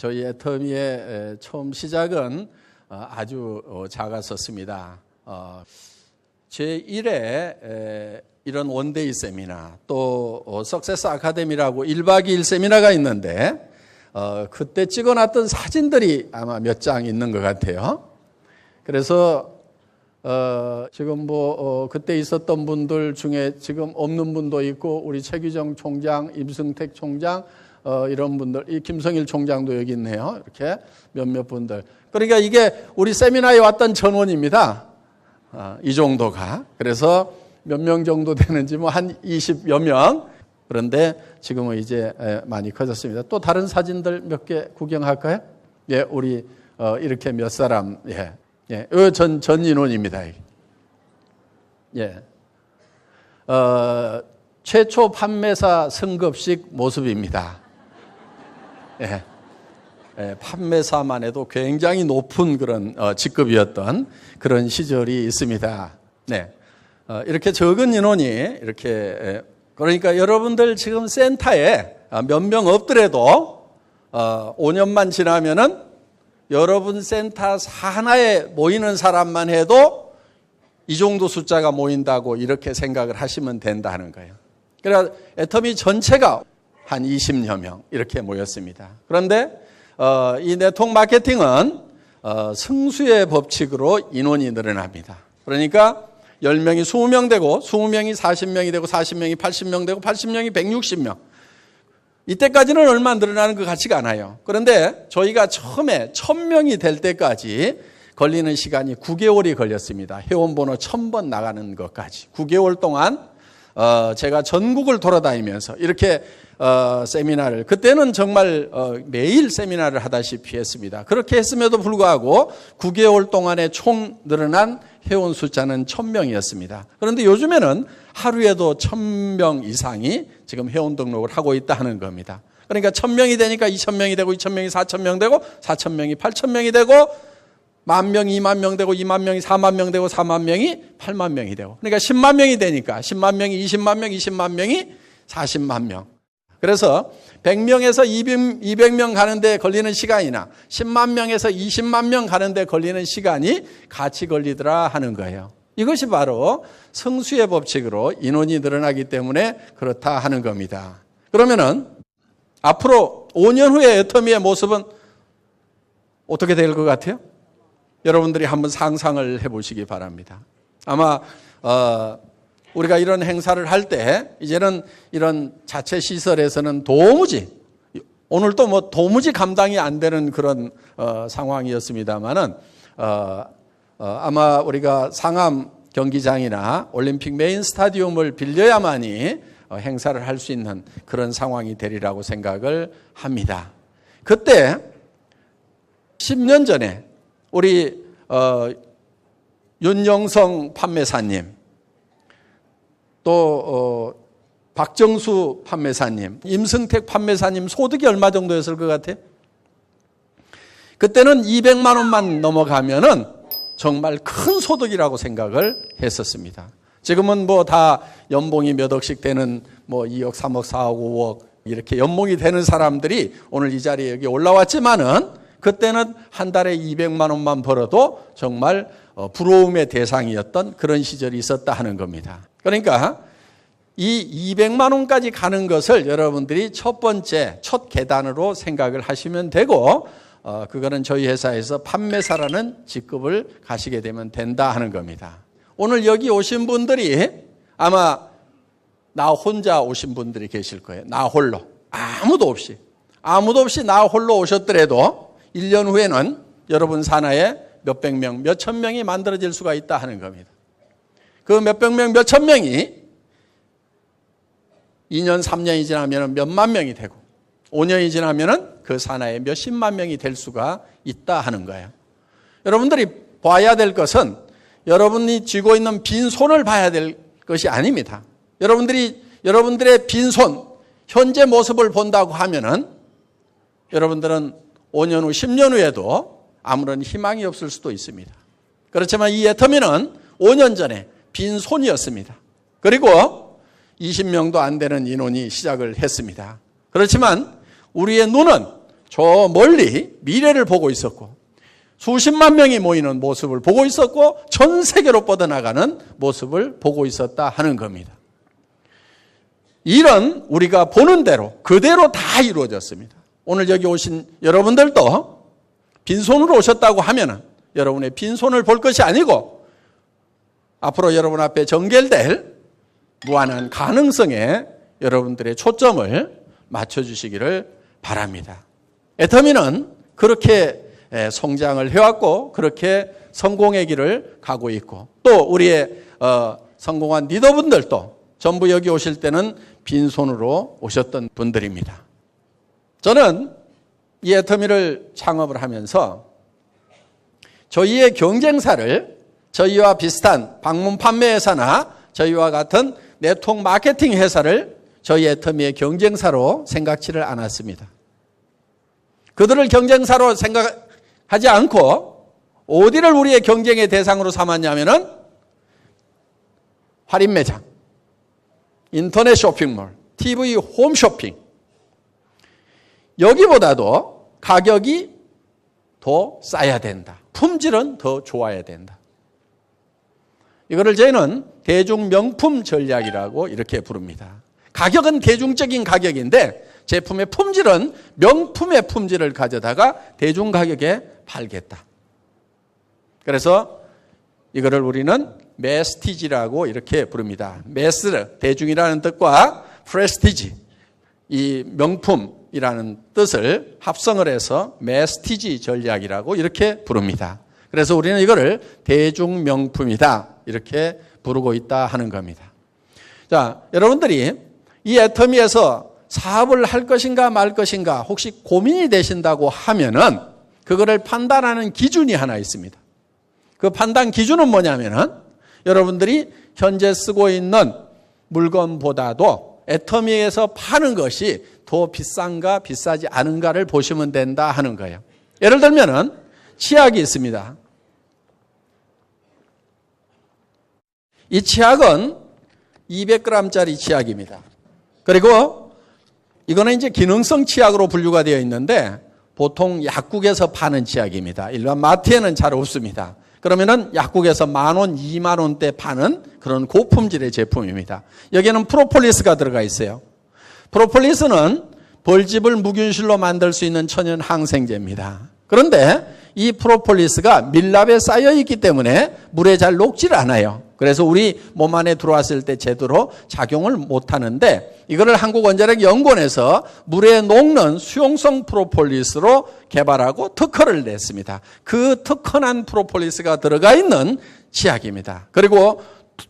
저희 애터미의 처음 시작은 아주 작았었습니다. 제1회 이런 원데이 세미나 또 석세스 아카데미라고 1박 2일 세미나가 있는데 그때 찍어놨던 사진들이 아마 몇 장 있는 것 같아요. 그래서 지금 그때 있었던 분들 중에 지금 없는 분도 있고 우리 최규정 총장, 임승택 총장 이런 분들, 이 김성일 총장도 여기 있네요. 이렇게 몇몇 분들. 그러니까 이게 우리 세미나에 왔던 전원입니다. 이 정도가. 그래서 몇 명 정도 되는지 한 20여 명. 그런데 지금은 이제 많이 커졌습니다. 또 다른 사진들 몇 개 구경할까요? 예, 우리 이렇게 몇 사람, 예, 전 인원입니다. 예, 최초 판매사 승급식 모습입니다. 예, 판매사만 해도 굉장히 높은 그런 직급이었던 그런 시절이 있습니다. 네, 이렇게 적은 인원이 이렇게 그러니까 여러분들 지금 센터에 몇 명 없더라도 5년만 지나면은 여러분 센터 하나에 모이는 사람만 해도 이 정도 숫자가 모인다고 이렇게 생각을 하시면 된다는 거예요. 그러니까 애터미 전체가 한 20여 명 이렇게 모였습니다. 그런데 이 네트워크 마케팅은 승수의 법칙으로 인원이 늘어납니다. 그러니까 10명이 20명 되고 20명이 40명이 되고 40명이 80명 되고 80명이 160명. 이때까지는 얼마 늘어나는 것 같지가 않아요. 그런데 저희가 처음에 1000명이 될 때까지 걸리는 시간이 9개월이 걸렸습니다. 회원번호 1000번 나가는 것까지. 9개월 동안 제가 전국을 돌아다니면서 이렇게 세미나를, 그때는 정말 매일 세미나를 하다시피 했습니다. 그렇게 했음에도 불구하고 9개월 동안에 총 늘어난 회원 숫자는 1000명이었습니다. 그런데 요즘에는 하루에도 1000명 이상이 지금 회원 등록을 하고 있다 하는 겁니다. 그러니까 1000명이 되니까 2000명이 되고 2000명이 4000명 되고 4000명이 8000명이 되고 10,000명이 20,000명 되고 20,000명이 40,000명 되고 40,000명이 80,000명이 되고, 그러니까 100,000명이 되니까 100,000명이 200,000명, 200,000명이 400,000명. 그래서 100명에서 200명 가는데 걸리는 시간이나 10만 명에서 20만 명 가는데 걸리는 시간이 같이 걸리더라 하는 거예요. 이것이 바로 성수의 법칙으로 인원이 늘어나기 때문에 그렇다 하는 겁니다. 그러면은 앞으로 5년 후에 애터미의 모습은 어떻게 될 것 같아요? 여러분들이 한번 상상을 해보시기 바랍니다. 아마 우리가 이런 행사를 할 때 이제는 이런 자체 시설에서는 도무지, 오늘도 도무지 감당이 안 되는 그런 상황이었습니다만은 아마 우리가 상암 경기장이나 올림픽 메인 스타디움을 빌려야만이 행사를 할 수 있는 그런 상황이 되리라고 생각을 합니다. 그때 10년 전에 우리 윤영성 판매사님, 또 박정수 판매사님, 임승택 판매사님 소득이 얼마 정도였을 것 같아요? 그때는 200만 원만 넘어가면은 정말 큰 소득이라고 생각을 했었습니다. 지금은 다 연봉이 몇 억씩 되는 2억, 3억, 4억, 5억 이렇게 연봉이 되는 사람들이 오늘 이 자리에 여기 올라왔지만은 그때는 한 달에 200만 원만 벌어도 정말 부러움의 대상이었던 그런 시절이 있었다 하는 겁니다. 그러니까 이 200만 원까지 가는 것을 여러분들이 첫 번째, 첫 계단으로 생각을 하시면 되고, 그거는 저희 회사에서 판매사라는 직급을 가시게 되면 된다 하는 겁니다. 오늘 여기 오신 분들이 아마 나 혼자 오신 분들이 계실 거예요. 나 홀로. 아무도 없이 나 홀로 오셨더라도 1년 후에는 여러분 산하에 몇백 명, 몇천 명이 만들어질 수가 있다 하는 겁니다. 그 몇백 명, 몇천 명이 2년, 3년이 지나면 몇만 명이 되고 5년이 지나면 그 산하에 몇십만 명이 될 수가 있다 하는 거예요. 여러분들이 봐야 될 것은 여러분이 쥐고 있는 빈손을 봐야 될 것이 아닙니다. 여러분들의 빈손, 현재 모습을 본다고 하면은 여러분들은 5년 후, 10년 후에도 아무런 희망이 없을 수도 있습니다. 그렇지만 이 애터미는 5년 전에 빈손이었습니다. 그리고 20명도 안 되는 인원이 시작을 했습니다. 그렇지만 우리의 눈은 저 멀리 미래를 보고 있었고 수십만 명이 모이는 모습을 보고 있었고 전 세계로 뻗어나가는 모습을 보고 있었다 하는 겁니다. 일은 우리가 보는 대로 그대로 다 이루어졌습니다. 오늘 여기 오신 여러분들도 빈손으로 오셨다고 하면 여러분의 빈손을 볼 것이 아니고 앞으로 여러분 앞에 전개될 무한한 가능성에 여러분들의 초점을 맞춰주시기를 바랍니다. 애터미는 그렇게 성장을 해왔고 그렇게 성공의 길을 가고 있고 또 우리의 성공한 리더분들도 전부 여기 오실 때는 빈손으로 오셨던 분들입니다. 저는 이 애터미를 창업을 하면서 저희의 경쟁사를 저희와 비슷한 방문 판매 회사나 저희와 같은 네트워크 마케팅 회사를 저희 애터미의 경쟁사로 생각지를 않았습니다. 그들을 경쟁사로 생각하지 않고 어디를 우리의 경쟁의 대상으로 삼았냐면은 할인 매장, 인터넷 쇼핑몰, TV 홈쇼핑 여기보다도 가격이 더 싸야 된다. 품질은 더 좋아야 된다. 이거를 저희는 대중명품 전략이라고 이렇게 부릅니다. 가격은 대중적인 가격인데 제품의 품질은 명품의 품질을 가져다가 대중가격에 팔겠다. 그래서 이거를 우리는 메스티지라고 이렇게 부릅니다. 메스, 대중이라는 뜻과 프레스티지, 이 명품이라는 뜻을 합성을 해서 메스티지 전략이라고 이렇게 부릅니다. 그래서 우리는 이거를 대중명품이다 이렇게 부르고 있다 하는 겁니다. 자, 여러분들이 이 애터미에서 사업을 할 것인가 말 것인가 혹시 고민이 되신다고 하면은 그거를 판단하는 기준이 하나 있습니다. 그 판단 기준은 뭐냐면은 여러분들이 현재 쓰고 있는 물건보다도 애터미에서 파는 것이 더 비싼가 비싸지 않은가를 보시면 된다 하는 거예요. 예를 들면은 치약이 있습니다. 이 치약은 200g짜리 치약입니다. 그리고 이거는 이제 기능성 치약으로 분류가 되어 있는데 보통 약국에서 파는 치약입니다. 일반 마트에는 잘 없습니다. 그러면은 약국에서 10,000원, 20,000원대 파는 그런 고품질의 제품입니다. 여기에는 프로폴리스가 들어가 있어요. 프로폴리스는 벌집을 무균실로 만들 수 있는 천연 항생제입니다. 그런데 이 프로폴리스가 밀랍에 쌓여 있기 때문에 물에 잘 녹질 않아요. 그래서 우리 몸 안에 들어왔을 때 제대로 작용을 못 하는데 이거를 한국원자력연구원에서 물에 녹는 수용성 프로폴리스로 개발하고 특허를 냈습니다. 그 특허난 프로폴리스가 들어가 있는 치약입니다. 그리고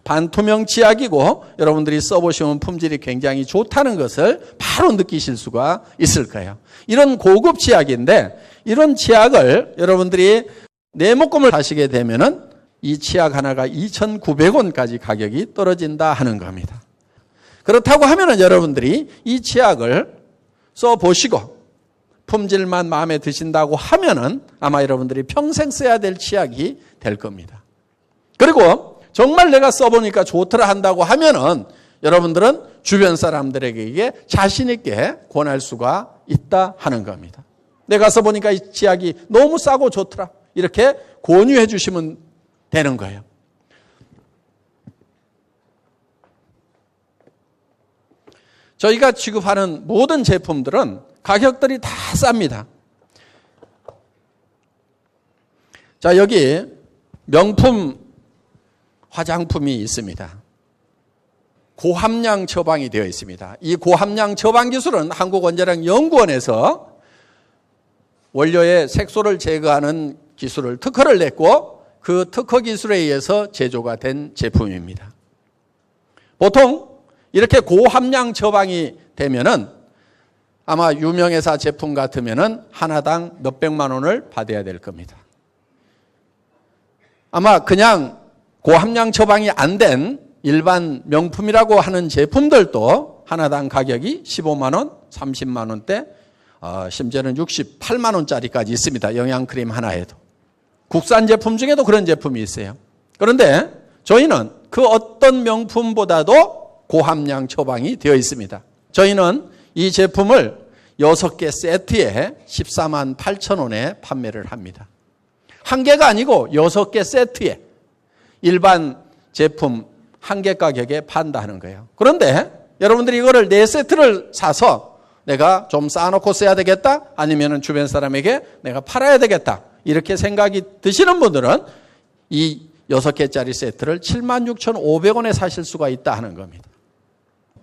반투명 치약이고 여러분들이 써보시면 품질이 굉장히 좋다는 것을 바로 느끼실 수가 있을 거예요. 이런 고급 치약인데 이런 치약을 여러분들이 내목금을 하시게 되면은 이 치약 하나가 2,900원까지 가격이 떨어진다 하는 겁니다. 그렇다고 하면은 여러분들이 이 치약을 써보시고 품질만 마음에 드신다고 하면은 아마 여러분들이 평생 써야 될 치약이 될 겁니다. 그리고 정말 내가 써보니까 좋더라 한다고 하면은 여러분들은 주변 사람들에게 자신 있게 권할 수가 있다 하는 겁니다. 내가 써보니까 이 치약이 너무 싸고 좋더라 이렇게 권유해 주시면 되는 거예요. 저희가 취급하는 모든 제품들은 가격들이 다 쌉니다. 자, 여기 명품 화장품이 있습니다. 고함량 처방이 되어 있습니다. 이 고함량 처방 기술은 한국원자력연구원에서 원료의 색소를 제거하는 기술을 특허를 냈고 그 특허 기술에 의해서 제조가 된 제품입니다. 보통 이렇게 고함량 처방이 되면은 아마 유명회사 제품 같으면은 하나당 몇백만 원을 받아야 될 겁니다. 아마 그냥 고함량 처방이 안 된 일반 명품이라고 하는 제품들도 하나당 가격이 15만 원, 30만 원대, 심지어는 68만 원짜리까지 있습니다. 영양크림 하나에도. 국산 제품 중에도 그런 제품이 있어요. 그런데 저희는 그 어떤 명품보다도 고함량 처방이 되어 있습니다. 저희는 이 제품을 6개 세트에 14만 8천 원에 판매를 합니다. 한 개가 아니고 6개 세트에 일반 제품 한 개 가격에 판다는 거예요. 그런데 여러분들이 이거를 4세트를 사서 내가 좀 쌓아놓고 써야 되겠다, 아니면 주변 사람에게 내가 팔아야 되겠다, 이렇게 생각이 드시는 분들은 이 6개짜리 세트를 76,500원에 사실 수가 있다 하는 겁니다.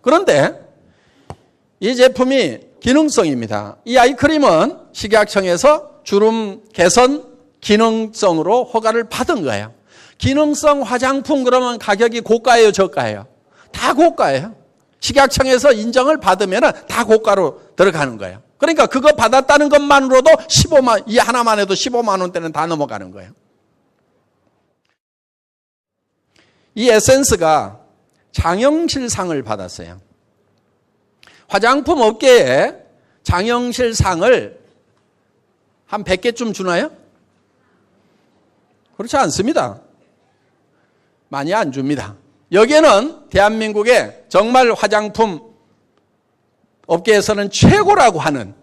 그런데 이 제품이 기능성입니다. 이 아이크림은 식약청에서 주름 개선 기능성으로 허가를 받은 거예요. 기능성 화장품 그러면 가격이 고가예요, 저가예요? 다 고가예요. 식약청에서 인정을 받으면 다 고가로 들어가는 거예요. 그러니까 그거 받았다는 것만으로도 15만, 이 하나만 해도 15만 원대는 다 넘어가는 거예요. 이 에센스가 장영실상을 받았어요. 화장품 업계에 장영실상을 한 100개쯤 주나요? 그렇지 않습니다. 많이 안 줍니다. 여기에는 대한민국의 정말 화장품 업계에서는 최고라고 하는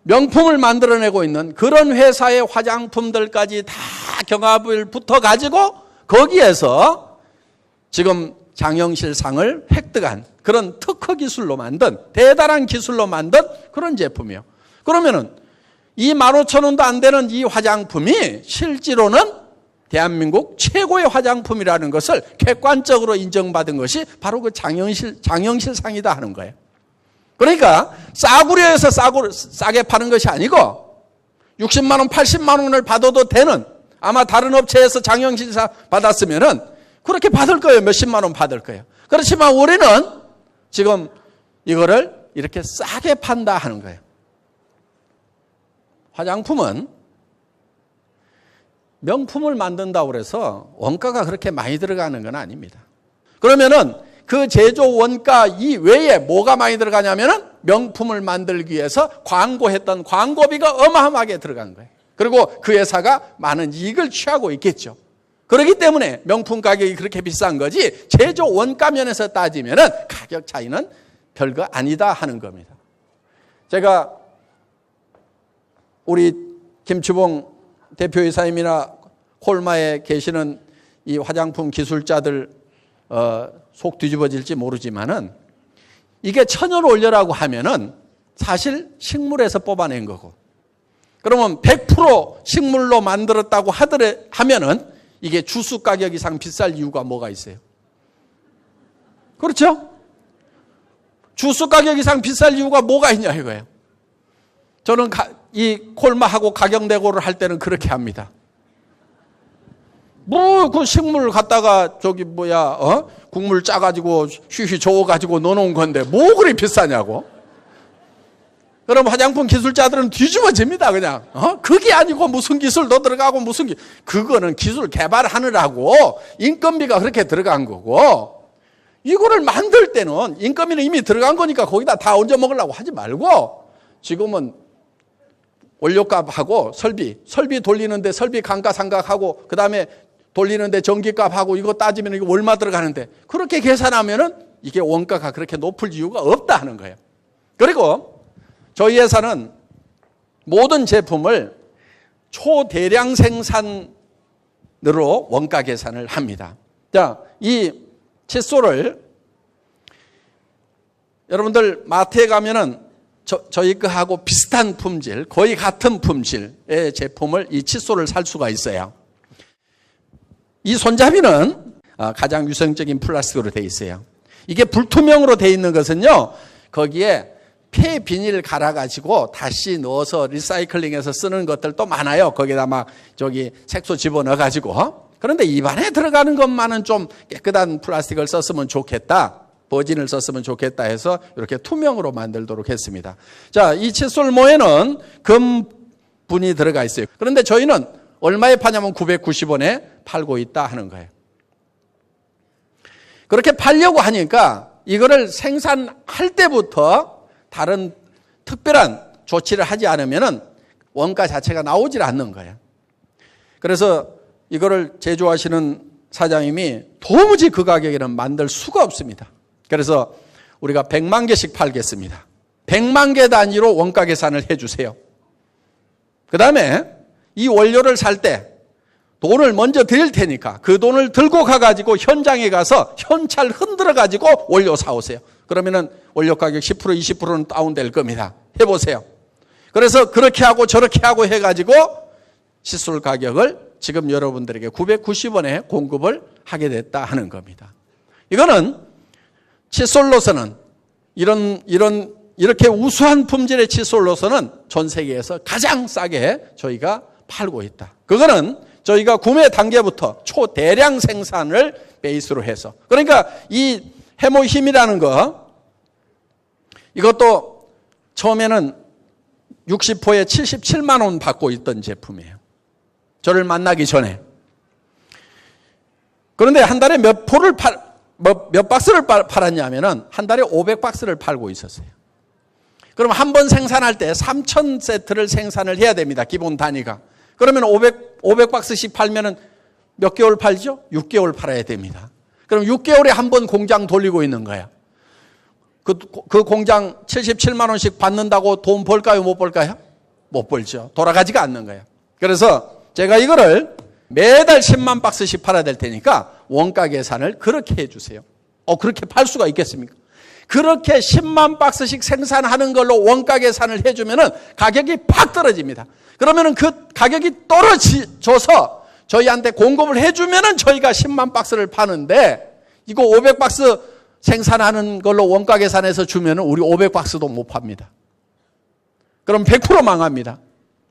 명품을 만들어내고 있는 그런 회사의 화장품들까지 다 경합을 붙어가지고 거기에서 지금 장영실상을 획득한 그런 특허 기술로 만든, 대단한 기술로 만든 그런 제품이에요. 그러면은 25,000원도 안 되는 이 화장품이 실제로는 대한민국 최고의 화장품이라는 것을 객관적으로 인정받은 것이 바로 그 장영실상이다 하는 거예요. 그러니까 싸구려에서 싸게 파는 것이 아니고 60만 원, 80만 원을 받아도 되는, 아마 다른 업체에서 장영실상 받았으면은 그렇게 받을 거예요. 몇십만 원 받을 거예요. 그렇지만 우리는 지금 이거를 이렇게 싸게 판다 하는 거예요. 화장품은 명품을 만든다고 해서 원가가 그렇게 많이 들어가는 건 아닙니다. 그러면은 그 제조 원가 이외에 뭐가 많이 들어가냐면은 명품을 만들기 위해서 광고했던 광고비가 어마어마하게 들어간 거예요. 그리고 그 회사가 많은 이익을 취하고 있겠죠. 그렇기 때문에 명품 가격이 그렇게 비싼 거지, 제조 원가 면에서 따지면은 가격 차이는 별거 아니다 하는 겁니다. 제가 우리 김추봉 대표이사님이나 콜마에 계시는 이 화장품 기술자들 속 뒤집어질지 모르지만은 이게 천연 원료라고 하면은 사실 식물에서 뽑아낸 거고, 그러면 100% 식물로 만들었다고 하면은 이게 주스 가격 이상 비쌀 이유가 뭐가 있어요? 그렇죠? 주스 가격 이상 비쌀 이유가 뭐가 있냐 이거예요. 저는 이 콜마하고 가격 내고를 할 때는 그렇게 합니다. 뭐 그 식물 갖다가 국물 짜가지고 휘휘 저어가지고 넣어놓은 건데 뭐 그리 비싸냐고. 그럼 화장품 기술자들은 뒤집어집니다 그냥. 그게 아니고 무슨 기술 더 들어가고 그거는 기술 개발하느라고 인건비가 그렇게 들어간 거고, 이거를 만들 때는 인건비는 이미 들어간 거니까 거기다 다 얹어 먹으려고 하지 말고, 지금은 원료값하고 설비 돌리는데 설비 감가상각하고 그 다음에 돌리는데 전기값하고 이거 따지면 이거 얼마 들어가는데, 그렇게 계산하면은 이게 원가가 그렇게 높을 이유가 없다 하는 거예요. 그리고 저희 회사는 모든 제품을 초대량 생산으로 원가 계산을 합니다. 자, 이 칫솔을 여러분들 마트에 가면은 저희 거하고 비슷한 품질, 거의 같은 품질의 제품을, 이 칫솔을 살 수가 있어요. 이 손잡이는 가장 위생적인 플라스틱으로 되어 있어요. 이게 불투명으로 되어 있는 것은요, 거기에 폐 비닐 갈아가지고 다시 넣어서 리사이클링해서 쓰는 것들도 많아요. 거기다 색소 집어넣어가지고. 그런데 입안에 들어가는 것만은 좀 깨끗한 플라스틱을 썼으면 좋겠다, 버진을 썼으면 좋겠다 해서 이렇게 투명으로 만들도록 했습니다. 자, 이 칫솔 모에는 금분이 들어가 있어요. 그런데 저희는 얼마에 파냐면 990원에 팔고 있다 하는 거예요. 그렇게 팔려고 하니까 이거를 생산할 때부터 다른 특별한 조치를 하지 않으면 원가 자체가 나오질 않는 거예요. 그래서 이거를 제조하시는 사장님이 도무지 그 가격에는 만들 수가 없습니다. 그래서 우리가 100만 개씩 팔겠습니다. 100만 개 단위로 원가 계산을 해주세요. 그 다음에 이 원료를 살 때 돈을 먼저 드릴 테니까 그 돈을 들고 가가지고 현장에 가서 현찰 흔들어가지고 원료 사오세요. 그러면은 원료 가격 10% 20%는 다운될 겁니다. 해보세요. 그래서 그렇게 하고 저렇게 하고 해가지고 칫솔 가격을 지금 여러분들에게 990원에 공급을 하게 됐다 하는 겁니다. 이거는 칫솔로서는 이렇게 우수한 품질의 칫솔로서는 전 세계에서 가장 싸게 저희가 팔고 있다. 그거는 저희가 구매 단계부터 초대량 생산을 베이스로 해서. 그러니까 이 해모힘이라는 거, 이것도 처음에는 60호에 77만 원 받고 있던 제품이에요. 저를 만나기 전에. 그런데 한 달에 몇 박스를 팔았냐면은 한 달에 500박스를 팔고 있었어요. 그럼 한 번 생산할 때 3,000세트를 생산을 해야 됩니다. 기본 단위가. 그러면 500박스씩 팔면은 몇 개월 팔죠? 6개월 팔아야 됩니다. 그럼 6개월에 한 번 공장 돌리고 있는 거야. 그 공장 77만 원씩 받는다고 돈 벌까요? 못 벌까요? 못 벌죠. 돌아가지가 않는 거예요. 그래서 제가 이거를 매달 10만 박스씩 팔아야 될 테니까 원가 계산을 그렇게 해주세요. 그렇게 팔 수가 있겠습니까? 그렇게 10만 박스씩 생산하는 걸로 원가 계산을 해주면은 가격이 팍 떨어집니다. 그러면은 그 가격이 떨어져서 저희한테 공급을 해주면은 저희가 10만 박스를 파는데 이거 500박스 생산하는 걸로 원가 계산해서 주면은 우리 500박스도 못 팝니다. 그럼 100% 망합니다.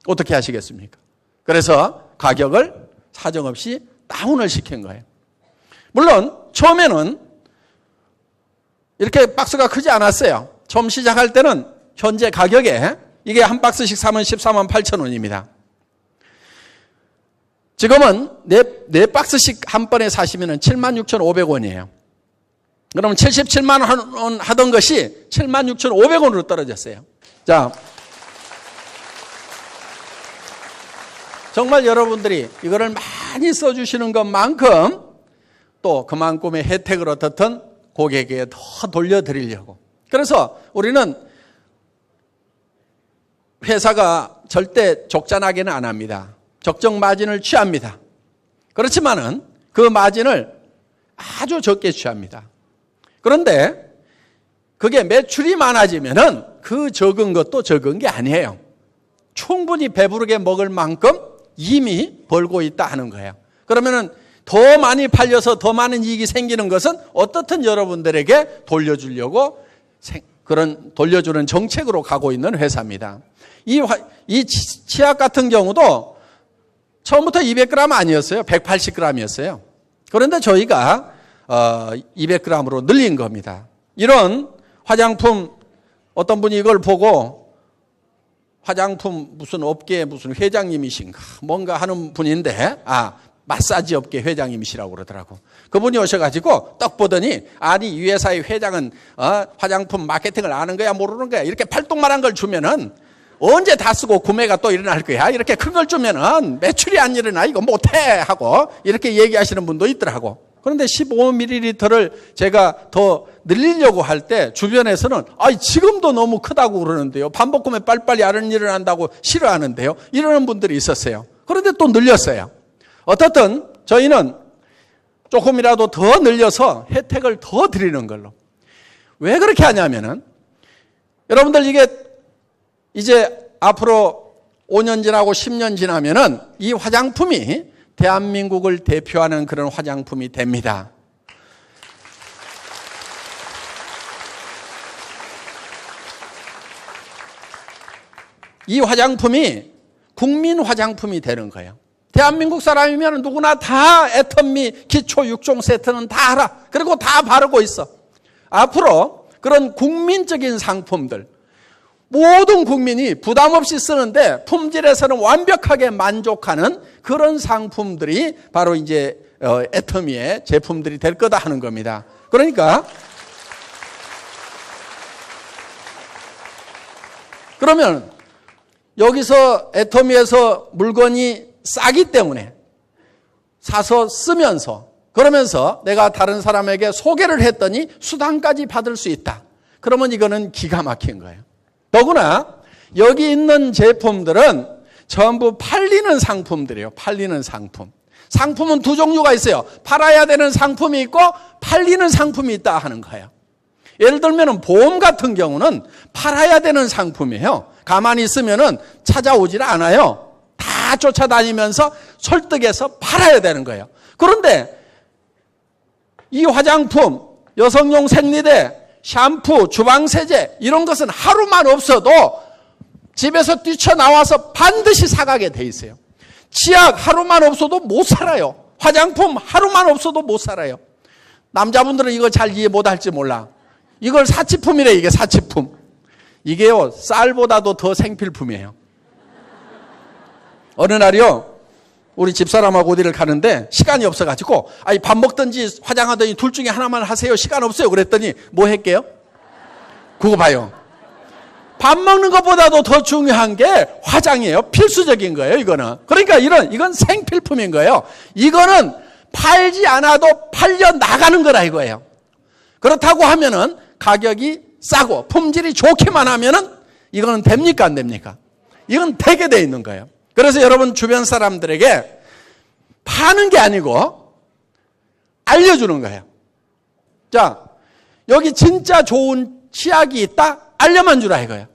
어떻게 하시겠습니까? 그래서 가격을 사정없이 다운을 시킨 거예요. 물론 처음에는 이렇게 박스가 크지 않았어요. 처음 시작할 때는 현재 가격에 이게 한 박스씩 사면 14만 8천 원입니다. 지금은 네 박스씩 한 번에 사시면 76,500원이에요. 그러면 77만 원 하던 것이 76,500원으로 떨어졌어요. 자, 정말 여러분들이 이거를 많이 써주시는 것만큼 또 그만큼의 혜택을 어떻든 고객에게 더 돌려드리려고. 그래서 우리는 회사가 절대 족잔하게는 안 합니다. 적정 마진을 취합니다. 그렇지만은 그 마진을 아주 적게 취합니다. 그런데 그게 매출이 많아지면은 그 적은 것도 적은 게 아니에요. 충분히 배부르게 먹을 만큼 이미 벌고 있다 하는 거예요. 그러면은 더 많이 팔려서 더 많은 이익이 생기는 것은 어떻든 여러분들에게 돌려주려고 그런 돌려주는 정책으로 가고 있는 회사입니다. 이 치약 같은 경우도 처음부터 200g 아니었어요. 180g이었어요. 그런데 저희가 200g으로 늘린 겁니다. 이런 화장품, 어떤 분이 이걸 보고 화장품 무슨 업계 무슨 회장님이신가 뭔가 하는 분인데 마사지 업계 회장님이시라고 그러더라고. 그분이 오셔가지고 딱 보더니 아니 이 회사의 회장은 화장품 마케팅을 아는 거야 모르는 거야 이렇게 팔뚝만한 걸 주면은 언제 다 쓰고 구매가 또 일어날 거야 이렇게 큰 걸 주면은 매출이 안 일어나 이거 못해 하고 이렇게 얘기하시는 분도 있더라고. 그런데 15ml를 제가 더 늘리려고 할 때 주변에서는 지금도 너무 크다고 그러는데요. 반복 구매 빨리빨리 안 일어난다고 싫어하는데요. 이러는 분들이 있었어요. 그런데 또 늘렸어요. 어떻든 저희는 조금이라도 더 늘려서 혜택을 더 드리는 걸로. 왜 그렇게 하냐면은 여러분들 이게 이제 앞으로 5년 지나고 10년 지나면은 이 화장품이 대한민국을 대표하는 그런 화장품이 됩니다. 이 화장품이 국민 화장품이 되는 거예요. 대한민국 사람이면 누구나 다 애터미 기초 6종 세트는 다 알아. 그리고 다 바르고 있어. 앞으로 그런 국민적인 상품들, 모든 국민이 부담 없이 쓰는데 품질에서는 완벽하게 만족하는 그런 상품들이 바로 이제 애터미의 제품들이 될 거다 하는 겁니다. 그러니까 그러면 여기서 애터미에서 물건이 싸기 때문에 사서 쓰면서 그러면서 내가 다른 사람에게 소개를 했더니 수당까지 받을 수 있다. 그러면 이거는 기가 막힌 거예요. 더구나 여기 있는 제품들은 전부 팔리는 상품들이에요. 팔리는 상품. 상품은 두 종류가 있어요. 팔아야 되는 상품이 있고 팔리는 상품이 있다 하는 거예요. 예를 들면 보험 같은 경우는 팔아야 되는 상품이에요. 가만히 있으면 찾아오질 않아요. 다 쫓아다니면서 설득해서 팔아야 되는 거예요. 그런데 이 화장품, 여성용 생리대, 샴푸, 주방세제 이런 것은 하루만 없어도 집에서 뛰쳐나와서 반드시 사가게 돼 있어요. 치약 하루만 없어도 못 살아요. 화장품 하루만 없어도 못 살아요. 남자분들은 이거 잘 이해 못할지 몰라. 이걸 사치품이래. 이게 사치품. 이게요 쌀보다도 더 생필품이에요. 어느 날이요 우리 집사람하고 어디를 가는데 시간이 없어가지고 아니 밥 먹든지 화장하든지 둘 중에 하나만 하세요. 시간 없어요. 그랬더니 뭐 할게요? 그거 봐요. 밥 먹는 것보다도 더 중요한 게 화장이에요. 필수적인 거예요, 이거는. 그러니까 이건 생필품인 거예요. 이거는 팔지 않아도 팔려 나가는 거라 이거예요. 그렇다고 하면은 가격이 싸고 품질이 좋기만 하면은 이거는 됩니까, 안 됩니까? 이건 되게 돼 있는 거예요. 그래서 여러분 주변 사람들에게 파는 게 아니고 알려주는 거예요. 자, 여기 진짜 좋은 치약이 있다? 알려만 주라 이거예요.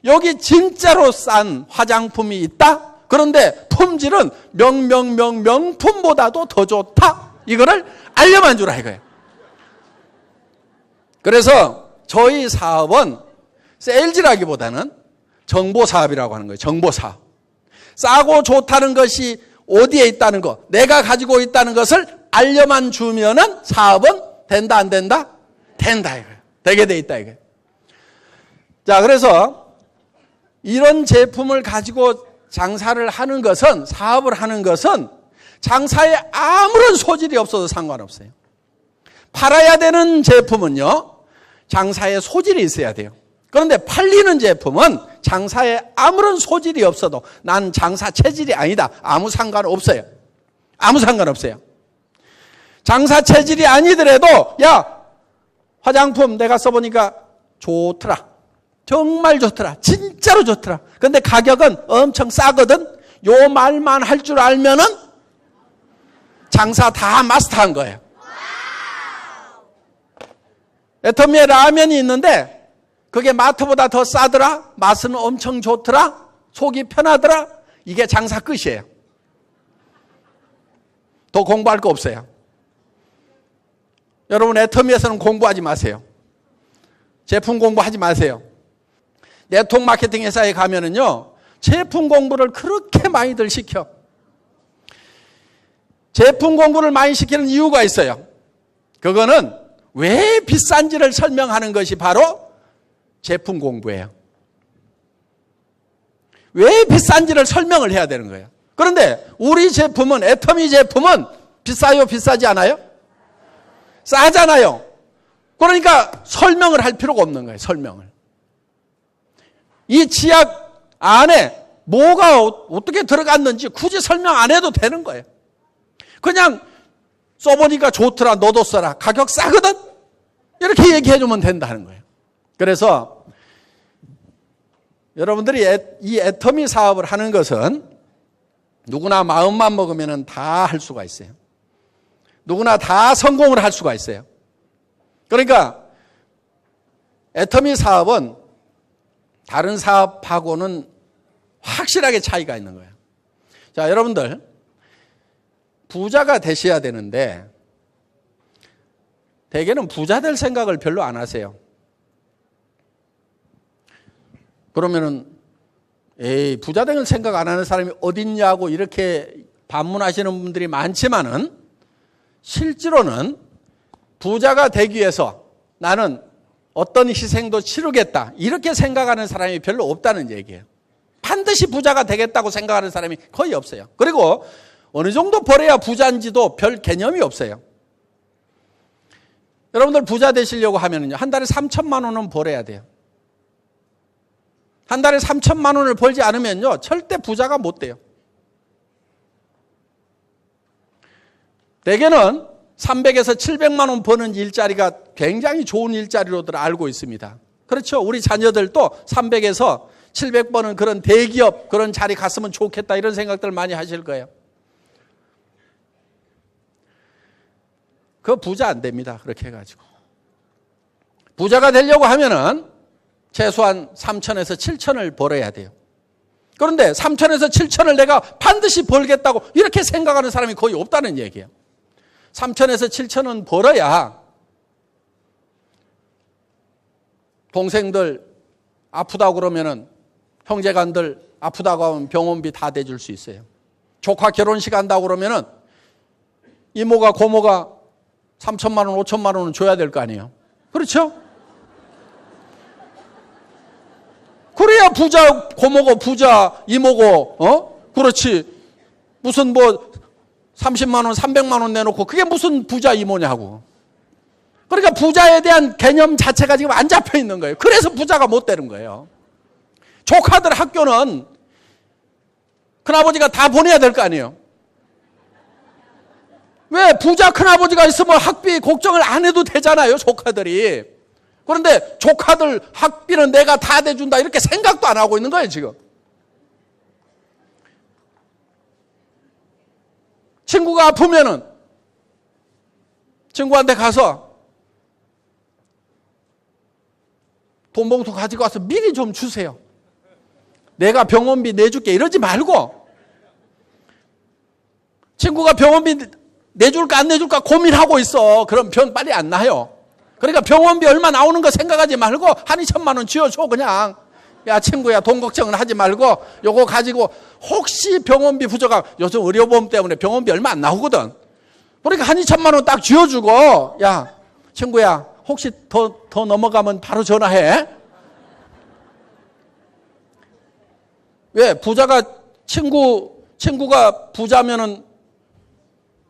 여기 진짜로 싼 화장품이 있다? 그런데 품질은 명품보다도 더 좋다? 이거를 알려만 주라 이거예요. 그래서 저희 사업은 세일즈라기보다는 정보사업이라고 하는 거예요. 정보사업. 싸고 좋다는 것이 어디에 있다는 거, 내가 가지고 있다는 것을 알려만 주면은 사업은 된다 안 된다? 된다 이거예요. 되게 돼 있다 이거예요. 자, 그래서 이런 제품을 가지고 장사를 하는 것은, 사업을 하는 것은 장사에 아무런 소질이 없어도 상관없어요. 팔아야 되는 제품은요, 장사에 소질이 있어야 돼요. 그런데 팔리는 제품은 장사에 아무런 소질이 없어도 난 장사 체질이 아니다. 아무 상관없어요. 아무 상관없어요. 장사 체질이 아니더라도 야, 화장품 내가 써보니까 좋더라. 정말 좋더라. 진짜로 좋더라. 근데 가격은 엄청 싸거든. 요 말만 할 줄 알면은 장사 다 마스터한 거예요. 애터미에 라면이 있는데 그게 마트보다 더 싸더라. 맛은 엄청 좋더라. 속이 편하더라. 이게 장사 끝이에요. 더 공부할 거 없어요. 여러분 애터미에서는 공부하지 마세요. 제품 공부하지 마세요. 네트워크 마케팅 회사에 가면은요, 제품 공부를 그렇게 많이들 시켜. 제품 공부를 많이 시키는 이유가 있어요. 그거는 왜 비싼지를 설명하는 것이 바로 제품 공부예요. 왜 비싼지를 설명을 해야 되는 거예요. 그런데 우리 제품은, 애터미 제품은 비싸요? 비싸지 않아요? 싸잖아요. 그러니까 설명을 할 필요가 없는 거예요. 설명을. 이 치약 안에 뭐가 어떻게 들어갔는지 굳이 설명 안 해도 되는 거예요. 그냥 써보니까 좋더라. 너도 써라. 가격 싸거든. 이렇게 얘기해 주면 된다는 거예요. 그래서 여러분들이 이 애터미 사업을 하는 것은 누구나 마음만 먹으면 다 할 수가 있어요. 누구나 다 성공을 할 수가 있어요. 그러니까 애터미 사업은 다른 사업하고는 확실하게 차이가 있는 거예요. 자, 여러분들 부자가 되셔야 되는데 대개는 부자 될 생각을 별로 안 하세요. 그러면은 에이, 부자 될 생각 안 하는 사람이 어딨냐고 이렇게 반문하시는 분들이 많지만은 실제로는 부자가 되기 위해서 나는 어떤 희생도 치르겠다 이렇게 생각하는 사람이 별로 없다는 얘기예요. 반드시 부자가 되겠다고 생각하는 사람이 거의 없어요. 그리고 어느 정도 벌어야 부자인지도 별 개념이 없어요. 여러분들 부자 되시려고 하면요, 한 달에 3천만 원은 벌어야 돼요. 한 달에 3천만 원을 벌지 않으면요, 절대 부자가 못 돼요. 대개는 300에서 700만 원 버는 일자리가 굉장히 좋은 일자리로들 알고 있습니다. 그렇죠. 우리 자녀들도 300에서 700번은 그런 대기업 그런 자리 갔으면 좋겠다 이런 생각들 많이 하실 거예요. 그거 부자 안 됩니다. 그렇게 해가지고. 부자가 되려고 하면은 최소한 3천에서 7천을 벌어야 돼요. 그런데 3천에서 7천을 내가 반드시 벌겠다고 이렇게 생각하는 사람이 거의 없다는 얘기예요. 3천에서 7천은 벌어야 동생들 아프다고 그러면은 형제간들 아프다고 하면 병원비 다 대줄 수 있어요. 조카 결혼식 한다고 그러면은 이모가 고모가 3천만 원, 5천만 원은 줘야 될 거 아니에요. 그렇죠? 그래야 부자 고모고 부자 이모고 그렇지. 무슨 뭐 30만 원, 300만 원 내놓고 그게 무슨 부자 이모냐고. 그러니까 부자에 대한 개념 자체가 지금 안 잡혀 있는 거예요. 그래서 부자가 못 되는 거예요. 조카들 학교는 큰아버지가 다 보내야 될 거 아니에요. 왜? 부자 큰아버지가 있으면 학비 걱정을 안 해도 되잖아요, 조카들이. 그런데 조카들 학비는 내가 다 대준다 이렇게 생각도 안 하고 있는 거예요, 지금. 친구가 아프면은 친구한테 가서 돈 봉투 가지고 와서 미리 좀 주세요. 내가 병원비 내줄게 이러지 말고 친구가 병원비 내줄까 안 내줄까 고민하고 있어. 그럼 병 빨리 안 나요. 그러니까 병원비 얼마 나오는 거 생각하지 말고 한 2천만 원 쥐어줘 그냥. 야 친구야 돈 걱정은 하지 말고 요거 가지고 혹시 병원비 부족하면 요즘 의료보험 때문에 병원비 얼마 안 나오거든. 그러니까 한 2천만 원 딱 쥐어주고 야 친구야 혹시 더 넘어가면 바로 전화해. 왜? 부자가 친구가 부자면은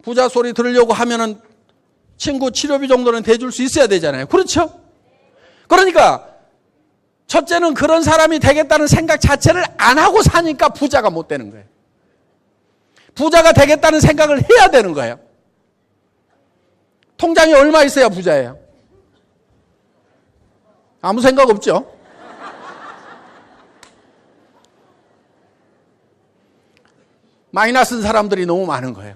부자 소리 들으려고 하면은 친구 치료비 정도는 대줄 수 있어야 되잖아요. 그렇죠? 그러니까 첫째는 그런 사람이 되겠다는 생각 자체를 안 하고 사니까 부자가 못 되는 거예요. 부자가 되겠다는 생각을 해야 되는 거예요. 통장에 얼마 있어야 부자예요? 아무 생각 없죠? 마이너스인 사람들이 너무 많은 거예요.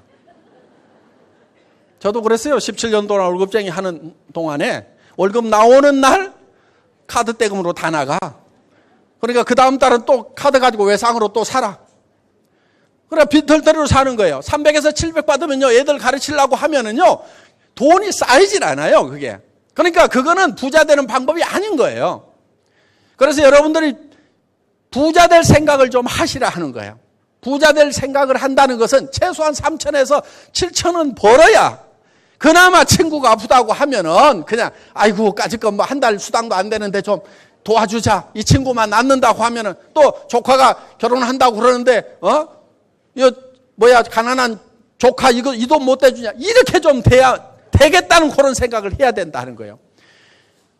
저도 그랬어요. 17년 동안 월급쟁이 하는 동안에 월급 나오는 날 카드 떼금으로 다 나가. 그러니까 그 다음 달은 또 카드 가지고 외상으로 또 살아. 그래 빈털터리로 사는 거예요. 300에서 700 받으면요. 애들 가르치려고 하면은요. 돈이 쌓이질 않아요. 그게. 그러니까 그거는 부자 되는 방법이 아닌 거예요. 그래서 여러분들이 부자 될 생각을 좀 하시라 하는 거예요. 부자 될 생각을 한다는 것은 최소한 3천에서 7천은 벌어야 그나마 친구가 아프다고 하면은 그냥 아이고 까짓거 뭐 한 달 수당도 안 되는데 좀 도와주자. 이 친구만 낫는다고 하면은 또 조카가 결혼한다고 그러는데 이거 뭐야 가난한 조카 이거 이 돈 못 대주냐. 이렇게 좀 돼야 되겠다는 그런 생각을 해야 된다는 거예요.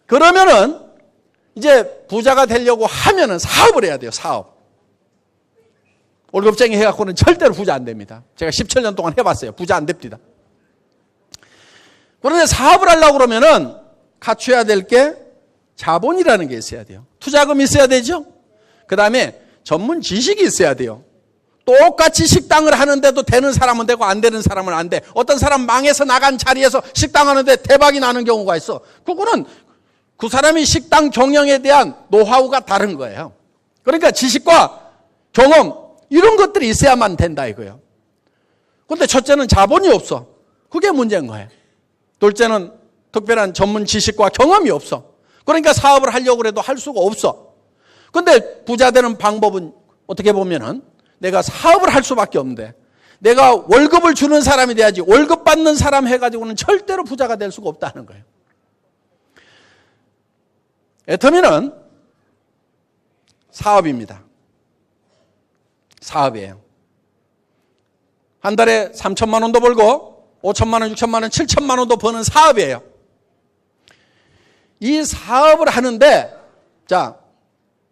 그러면은 이제 부자가 되려고 하면은 사업을 해야 돼요. 사업. 월급쟁이 해갖고는 절대로 부자 안 됩니다. 제가 17년 동안 해봤어요. 부자 안 됩니다. 그런데 사업을 하려고 그러면은 갖춰야 될 게 자본이라는 게 있어야 돼요. 투자금이 있어야 되죠. 그 다음에 전문 지식이 있어야 돼요. 똑같이 식당을 하는데도 되는 사람은 되고 안 되는 사람은 안 돼. 어떤 사람 망해서 나간 자리에서 식당 하는데 대박이 나는 경우가 있어. 그거는 그 사람이 식당 경영에 대한 노하우가 다른 거예요. 그러니까 지식과 경험 이런 것들이 있어야만 된다 이거예요. 그런데 첫째는 자본이 없어. 그게 문제인 거예요. 둘째는 특별한 전문 지식과 경험이 없어. 그러니까 사업을 하려고 해도 할 수가 없어. 그런데 부자 되는 방법은 어떻게 보면은 내가 사업을 할 수밖에 없는데 내가 월급을 주는 사람이 돼야지 월급 받는 사람 해가지고는 절대로 부자가 될 수가 없다는 거예요. 애터미는 사업입니다. 사업이에요. 한 달에 3천만 원도 벌고 5천만 원, 6천만 원, 7천만 원도 버는 사업이에요. 이 사업을 하는데 자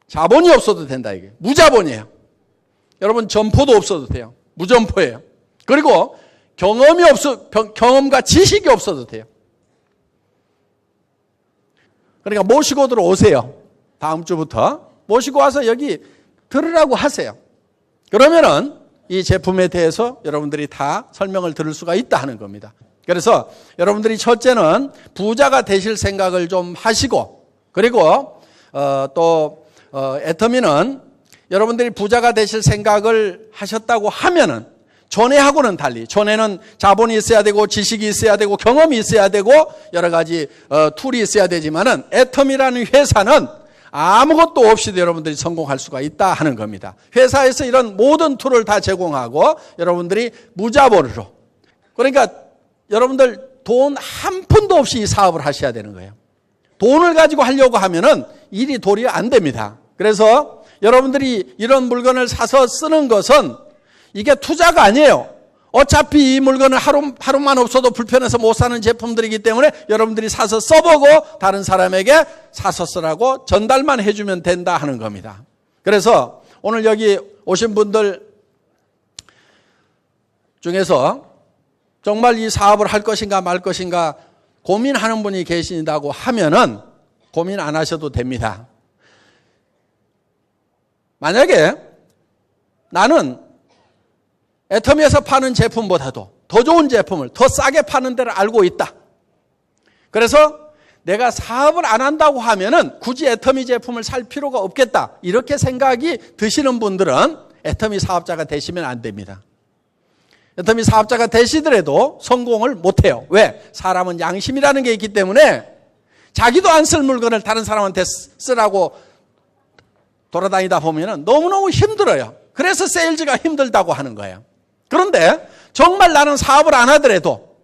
자본이 없어도 된다 이게. 무자본이에요. 여러분 점포도 없어도 돼요. 무점포예요. 그리고 경험과 지식이 없어도 돼요. 그러니까 모시고 들어오세요. 다음 주부터 모시고 와서 여기 들으라고 하세요. 그러면은 이 제품에 대해서 여러분들이 다 설명을 들을 수가 있다 하는 겁니다. 그래서 여러분들이 첫째는 부자가 되실 생각을 좀 하시고, 그리고 애터미는 여러분들이 부자가 되실 생각을 하셨다고 하면은 전에하고는 달리, 전에는 자본이 있어야 되고 지식이 있어야 되고 경험이 있어야 되고 여러 가지 툴이 있어야 되지만은 애터미라는 회사는 아무것도 없이도 여러분들이 성공할 수가 있다 하는 겁니다. 회사에서 이런 모든 툴을 다 제공하고 여러분들이 무자본으로, 그러니까 여러분들 돈 한 푼도 없이 이 사업을 하셔야 되는 거예요. 돈을 가지고 하려고 하면은 일이 도리어 안 됩니다. 그래서 여러분들이 이런 물건을 사서 쓰는 것은 이게 투자가 아니에요. 어차피 이 물건은 하루만 없어도 불편해서 못 사는 제품들이기 때문에 여러분들이 사서 써보고 다른 사람에게 사서 쓰라고 전달만 해주면 된다 하는 겁니다. 그래서 오늘 여기 오신 분들 중에서 정말 이 사업을 할 것인가 말 것인가 고민하는 분이 계신다고 하면은 고민 안 하셔도 됩니다. 만약에 나는 애터미에서 파는 제품보다도 더 좋은 제품을 더 싸게 파는 데를 알고 있다. 그래서 내가 사업을 안 한다고 하면은 굳이 애터미 제품을 살 필요가 없겠다. 이렇게 생각이 드시는 분들은 애터미 사업자가 되시면 안 됩니다. 애터미 사업자가 되시더라도 성공을 못해요. 왜? 사람은 양심이라는 게 있기 때문에 자기도 안 쓸 물건을 다른 사람한테 쓰라고 돌아다니다 보면은 너무너무 힘들어요. 그래서 세일즈가 힘들다고 하는 거예요. 그런데 정말 나는 사업을 안 하더라도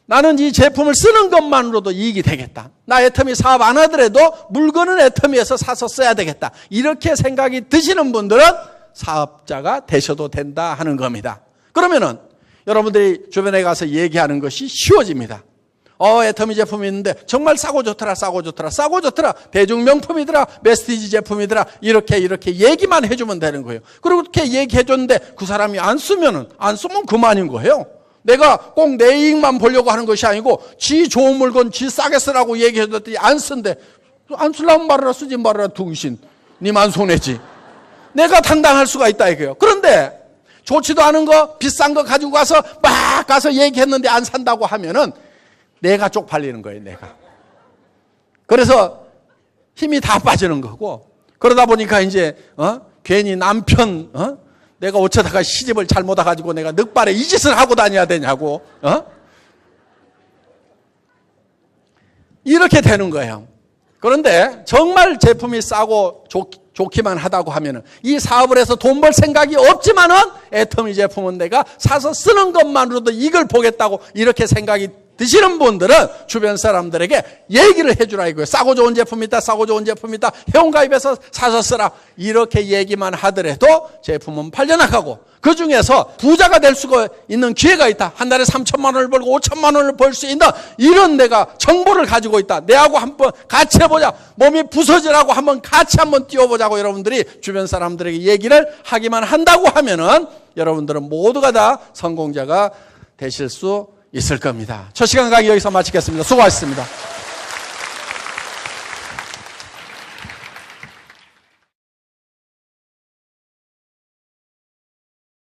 나는 이 제품을 쓰는 것만으로도 이익이 되겠다. 나 애터미 사업 안 하더라도 물건은 애터미에서 사서 써야 되겠다. 이렇게 생각이 드시는 분들은 사업자가 되셔도 된다 하는 겁니다. 그러면은 여러분들이 주변에 가서 얘기하는 것이 쉬워집니다. 애터미 제품이 있는데 정말 싸고 좋더라, 싸고 좋더라, 싸고 좋더라, 대중 명품이더라, 메스티지 제품이더라, 이렇게 얘기만 해주면 되는 거예요. 그리고 그렇게 얘기해줬는데 그 사람이 안 쓰면 그만인 거예요. 내가 꼭 내 이익만 보려고 하는 것이 아니고 지 좋은 물건 지 싸게 쓰라고 얘기해줬더니 안 쓴대. 안 쓰려면 말아라, 쓰지 말아라, 둥신. 니만 손해지. 내가 당당할 수가 있다 이거예요. 그런데 좋지도 않은 거, 비싼 거 가지고 가서 막 가서 얘기했는데 안 산다고 하면은 내가 쪽팔리는 거예요, 내가. 그래서 힘이 다 빠지는 거고, 그러다 보니까 이제, 괜히 남편, 내가 어쩌다가 시집을 잘못 와가지고 내가 늑발에 이 짓을 하고 다녀야 되냐고, 이렇게 되는 거예요. 그런데 정말 제품이 싸고 좋기만 하다고 하면은 이 사업을 해서 돈 벌 생각이 없지만은 애터미 제품은 내가 사서 쓰는 것만으로도 이걸 보겠다고 이렇게 생각이 드시는 분들은 주변 사람들에게 얘기를 해주라 이거예요. 싸고 좋은 제품 있다, 싸고 좋은 제품 있다, 회원가입해서 사서 쓰라. 이렇게 얘기만 하더라도 제품은 팔려나가고 그 중에서 부자가 될 수가 있는 기회가 있다. 한 달에 3천만 원을 벌고 5천만 원을 벌 수 있는 이런 내가 정보를 가지고 있다. 내하고 한번 같이 해보자. 몸이 부서지라고 한번 같이 한번 뛰어보자고 여러분들이 주변 사람들에게 얘기를 하기만 한다고 하면은 여러분들은 모두가 다 성공자가 되실 수 있을 겁니다. 첫 시간 강의 여기서 마치겠습니다. 수고하셨습니다.